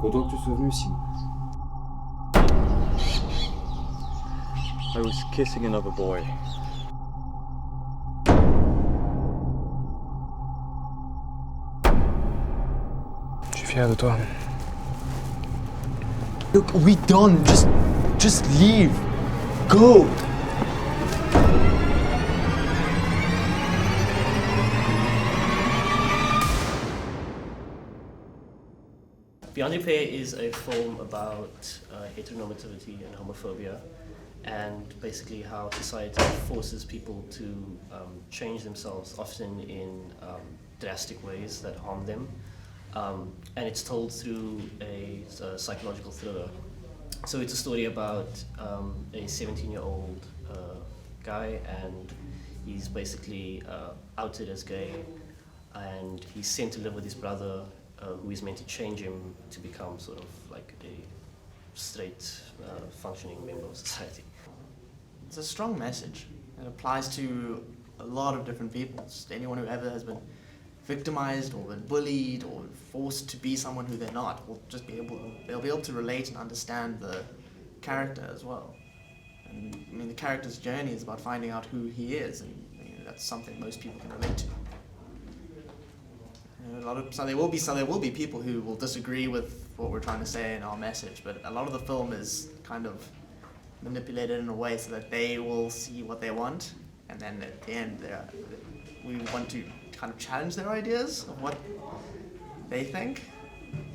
Content que tu sois venu, Simon. I was kissing another boy. Je suis fier de toi. Look, we done. Just leave. Go. Beyond Repair is a film about heteronormativity and homophobia, and basically how society forces people to change themselves, often in drastic ways that harm them. And it's told through a psychological thriller. So it's a story about a 17-year-old guy, and he's basically outed as gay, and he's sent to live with his brother, who is meant to change him to become sort of like a straight, functioning member of society. It's a strong message. It applies to a lot of different people. Anyone who ever has been victimized or been bullied or forced to be someone who they're not will just they'll be able to relate and understand the character as well. And I mean, the character's journey is about finding out who he is, and that's something most people can relate to. So there will be people who will disagree with what we're trying to say in our message, but a lot of the film is kind of manipulated in a way so that they will see what they want, and then at the end we want to kind of challenge their ideas of what they think,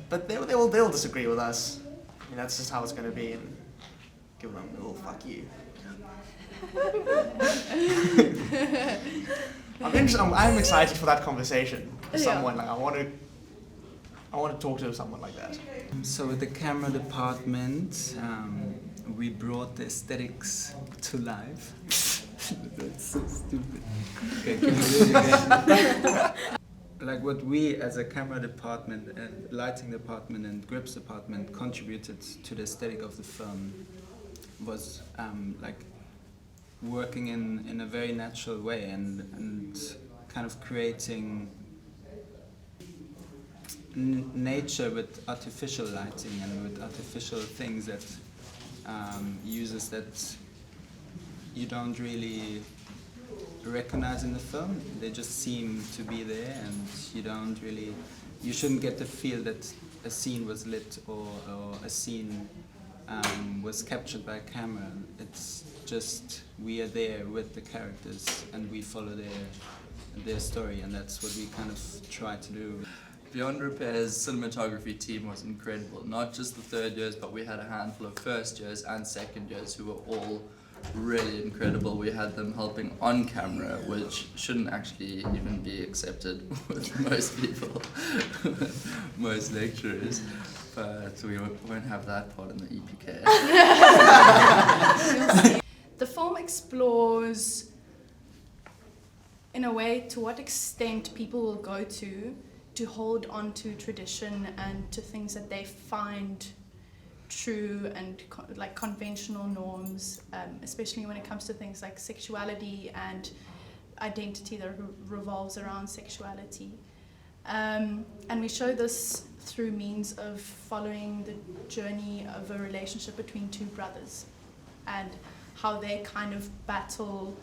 but they'll disagree with us. I mean, that's just how it's going to be, and give them a little fuck you. I'm excited for that conversation. Someone like I want to talk to someone like that. So with the camera department, we brought the aesthetics to life. That's so stupid. Okay, can we do it again? Like what we as a camera department and lighting department and grips department contributed to the aesthetic of the film was like working in a very natural way and kind of creating nature with artificial lighting and with artificial things that uses that you don't really recognize in the film. They just seem to be there, and you shouldn't get the feel that a scene was lit or a scene was captured by a camera. It's just we are there with the characters and we follow their story, and that's what we kind of try to do. Beyond Repair's cinematography team was incredible. Not just the third years, but we had a handful of first years and second years who were all really incredible. We had them helping on camera, which shouldn't actually even be accepted with most people, most lecturers. But we won't have that part in the EPK. The film explores, in a way, to what extent people will go to hold on to tradition and to things that they find true and like conventional norms, especially when it comes to things like sexuality and identity that revolves around sexuality. And we show this through means of following the journey of a relationship between two brothers and how they kind of battle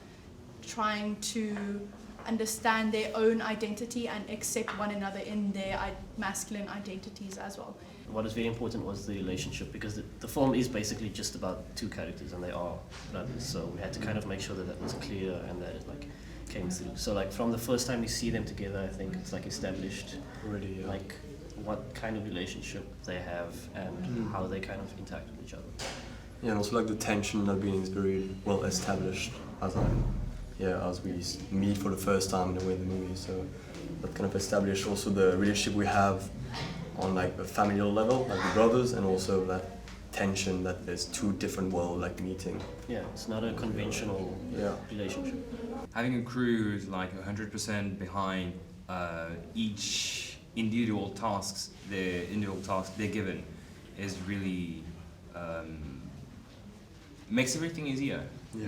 trying to understand their own identity and accept one another in their masculine identities as well. What was very important was the relationship, because the film is basically just about two characters and they are brothers, so we had to kind of make sure that that was clear and that it like came through. So like from the first time we see them together, I think it's like established already, like what kind of relationship they have and how they kind of interact with each other. Yeah, and also like the tension in that beginning is very well established as we meet for the first time in a way in the movie. So that kind of established also the relationship we have on like a familial level, like the brothers, and also that tension that there's two different worlds like meeting. Yeah, it's not a conventional relationship. Having a crew who's like 100% behind each individual tasks they're given is really makes everything easier. Yeah.